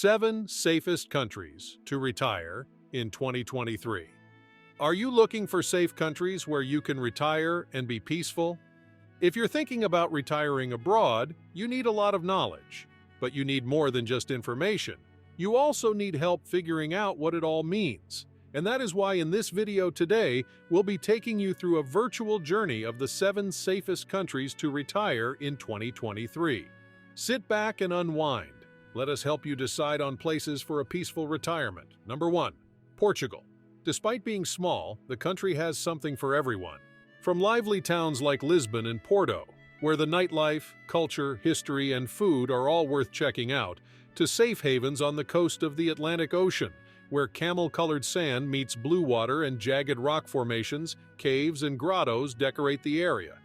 7 Safest Countries to Retire in 2023. Are you looking for safe countries where you can retire and be peaceful? If you're thinking about retiring abroad, you need a lot of knowledge. But you need more than just information. You also need help figuring out what it all means. And that is why in this video today, we'll be taking you through a virtual journey of the 7 safest countries to retire in 2023. Sit back and unwind. Let us help you decide on places for a peaceful retirement. Number 1. Portugal. Despite being small, the country has something for everyone. From lively towns like Lisbon and Porto, where the nightlife, culture, history, and food are all worth checking out, to safe havens on the coast of the Atlantic Ocean, where camel-colored sand meets blue water and jagged rock formations, caves, and grottos decorate the area.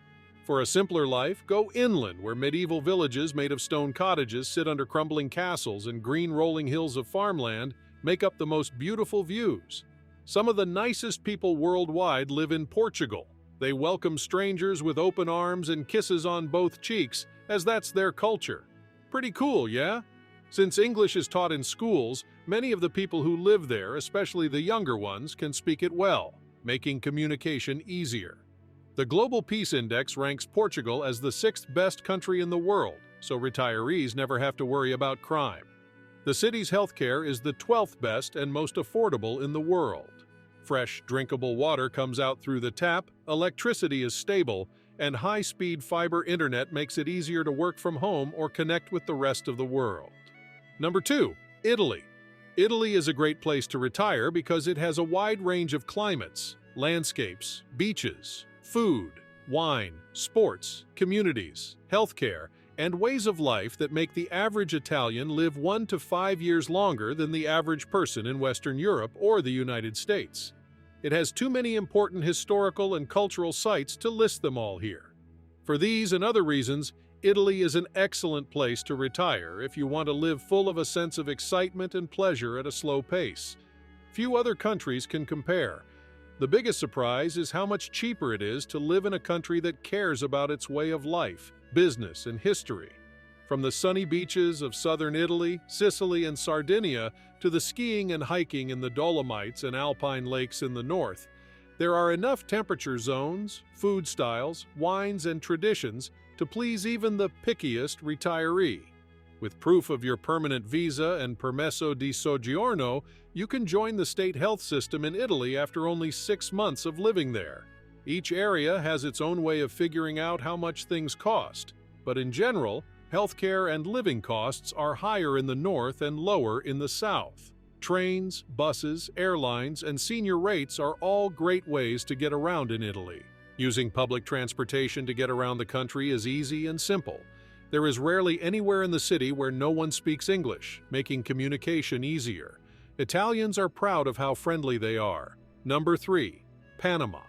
For a simpler life, go inland where medieval villages made of stone cottages sit under crumbling castles and green rolling hills of farmland make up the most beautiful views. Some of the nicest people worldwide live in Portugal. They welcome strangers with open arms and kisses on both cheeks, as that's their culture. Pretty cool, yeah? Since English is taught in schools, many of the people who live there, especially the younger ones, can speak it well, making communication easier. The Global Peace Index ranks Portugal as the 6th best country in the world, so retirees never have to worry about crime. The city's healthcare is the 12th best and most affordable in the world. Fresh, drinkable water comes out through the tap, electricity is stable, and high-speed fiber internet makes it easier to work from home or connect with the rest of the world. Number 2. Italy. Italy is a great place to retire because it has a wide range of climates, landscapes, beaches, food, wine, sports, communities, healthcare, and ways of life that make the average Italian live 1 to 5 years longer than the average person in Western Europe or the United States. It has too many important historical and cultural sites to list them all here. For these and other reasons, Italy is an excellent place to retire if you want to live full of a sense of excitement and pleasure at a slow pace. Few other countries can compare. The biggest surprise is how much cheaper it is to live in a country that cares about its way of life, business, and history. From the sunny beaches of southern Italy, Sicily, and Sardinia to the skiing and hiking in the Dolomites and alpine lakes in the north, there are enough temperature zones, food styles, wines, and traditions to please even the pickiest retiree. With proof of your permanent visa and permesso di soggiorno, you can join the state health system in Italy after only 6 months of living there. Each area has its own way of figuring out how much things cost, but in general, healthcare and living costs are higher in the north and lower in the south. Trains, buses, airlines, and senior rates are all great ways to get around in Italy. Using public transportation to get around the country is easy and simple. There is rarely anywhere in the city where no one speaks English, making communication easier. Italians are proud of how friendly they are. Number 3. Panama.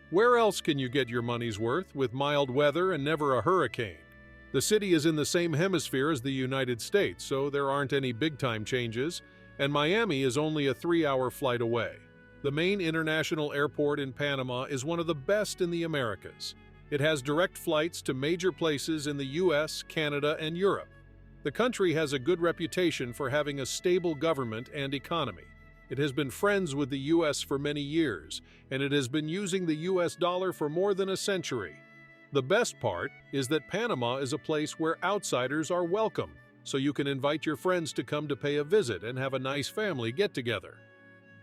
Where else can you get your money's worth with mild weather and never a hurricane? The city is in the same hemisphere as the United States, so there aren't any big-time changes, and Miami is only a 3-hour flight away. The main international airport in Panama is one of the best in the Americas. It has direct flights to major places in the US, Canada, and Europe. The country has a good reputation for having a stable government and economy. It has been friends with the US for many years, and it has been using the US dollar for more than a century. The best part is that Panama is a place where outsiders are welcome, so you can invite your friends to come to pay a visit and have a nice family get-together.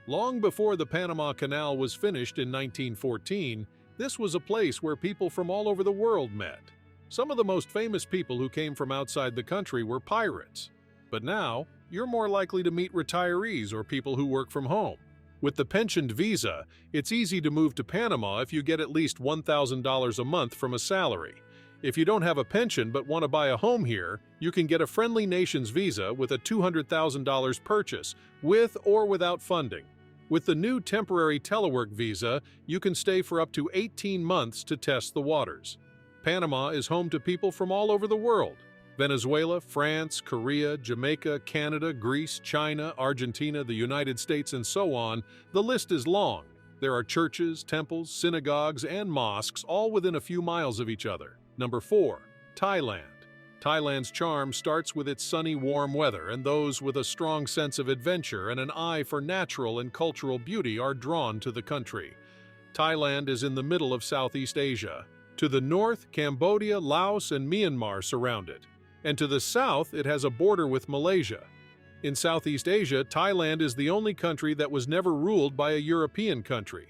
Long before the Panama Canal was finished in 1914, this was a place where people from all over the world met. Some of the most famous people who came from outside the country were pirates. But now, you're more likely to meet retirees or people who work from home. With the pensioned visa, it's easy to move to Panama if you get at least $1,000 a month from a salary. If you don't have a pension but want to buy a home here, you can get a friendly nation's visa with a $200,000 purchase, with or without funding. With the new temporary telework visa, you can stay for up to 18 months to test the waters. Panama is home to people from all over the world. Venezuela, France, Korea, Jamaica, Canada, Greece, China, Argentina, the United States, and so on. The list is long. There are churches, temples, synagogues, and mosques all within a few miles of each other. Number 4. Thailand. Thailand's charm starts with its sunny, warm weather, and those with a strong sense of adventure and an eye for natural and cultural beauty are drawn to the country. Thailand is in the middle of Southeast Asia. To the north, Cambodia, Laos, and Myanmar surround it, and to the south, it has a border with Malaysia. In Southeast Asia, Thailand is the only country that was never ruled by a European country.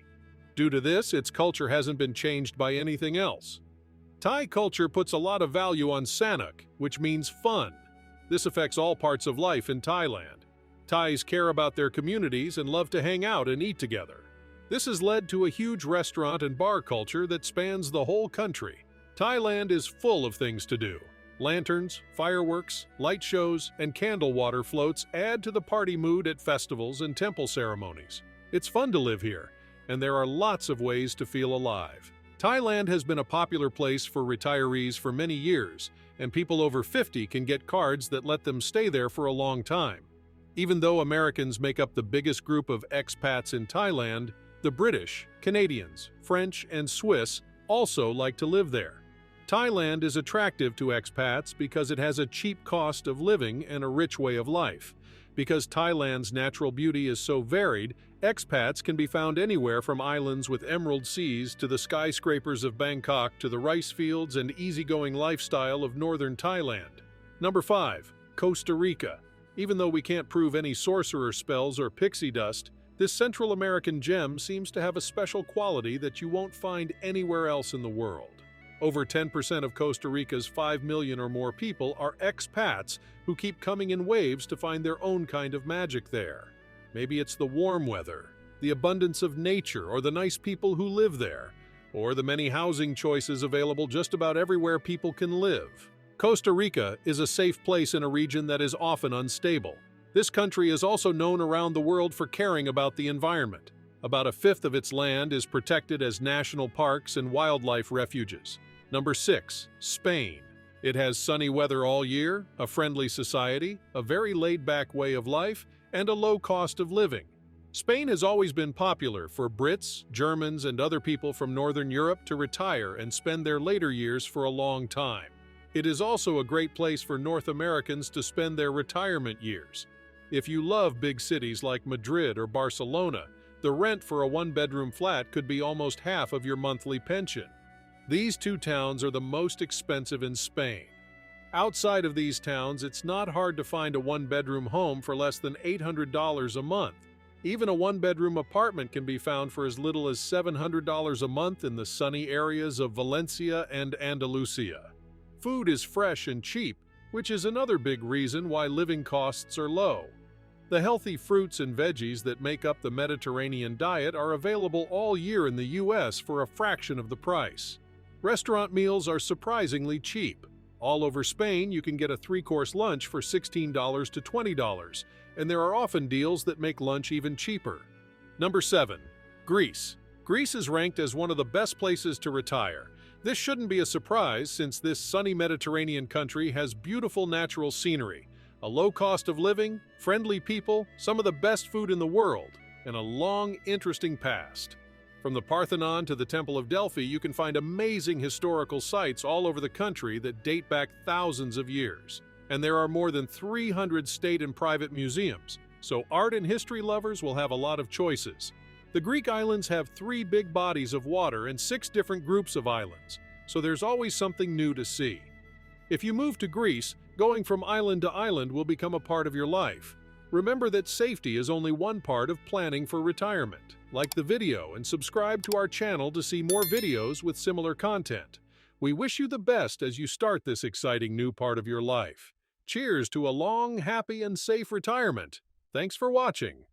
Due to this, its culture hasn't been changed by anything else. Thai culture puts a lot of value on sanuk, which means fun. This affects all parts of life in Thailand. Thais care about their communities and love to hang out and eat together. This has led to a huge restaurant and bar culture that spans the whole country. Thailand is full of things to do. Lanterns, fireworks, light shows, and candle water floats add to the party mood at festivals and temple ceremonies. It's fun to live here, and there are lots of ways to feel alive. Thailand has been a popular place for retirees for many years, and people over 50 can get cards that let them stay there for a long time. Even though Americans make up the biggest group of expats in Thailand, the British, Canadians, French, and Swiss also like to live there. Thailand is attractive to expats because it has a cheap cost of living and a rich way of life. Because Thailand's natural beauty is so varied, expats can be found anywhere from islands with emerald seas to the skyscrapers of Bangkok to the rice fields and easygoing lifestyle of northern Thailand. Number 5. Costa Rica. Even though we can't prove any sorcerer spells or pixie dust, this Central American gem seems to have a special quality that you won't find anywhere else in the world. Over 10% of Costa Rica's 5 million or more people are expats who keep coming in waves to find their own kind of magic there. Maybe it's the warm weather, the abundance of nature, or the nice people who live there, or the many housing choices available just about everywhere people can live. Costa Rica is a safe place in a region that is often unstable. This country is also known around the world for caring about the environment. About a fifth of its land is protected as national parks and wildlife refuges. Number 6. Spain. It has sunny weather all year, a friendly society, a very laid-back way of life, and a low cost of living. Spain has always been popular for Brits, Germans, and other people from Northern Europe to retire and spend their later years for a long time. It is also a great place for North Americans to spend their retirement years. If you love big cities like Madrid or Barcelona, the rent for a one-bedroom flat could be almost half of your monthly pension. These two towns are the most expensive in Spain. Outside of these towns, it's not hard to find a one-bedroom home for less than $800 a month. Even a one-bedroom apartment can be found for as little as $700 a month in the sunny areas of Valencia and Andalusia. Food is fresh and cheap, which is another big reason why living costs are low. The healthy fruits and veggies that make up the Mediterranean diet are available all year in the U.S. for a fraction of the price. Restaurant meals are surprisingly cheap. All over Spain, you can get a 3-course lunch for $16 to $20, and there are often deals that make lunch even cheaper. Number 7. Greece. Greece is ranked as one of the best places to retire. This shouldn't be a surprise since this sunny Mediterranean country has beautiful natural scenery, a low cost of living, friendly people, some of the best food in the world, and a long, interesting past. From the Parthenon to the Temple of Delphi, you can find amazing historical sites all over the country that date back thousands of years. And there are more than 300 state and private museums, so art and history lovers will have a lot of choices. The Greek islands have 3 big bodies of water and 6 different groups of islands, so there's always something new to see. If you move to Greece, going from island to island will become a part of your life. Remember that safety is only one part of planning for retirement. Like the video and subscribe to our channel to see more videos with similar content. We wish you the best as you start this exciting new part of your life. Cheers to a long, happy, and safe retirement. Thanks for watching.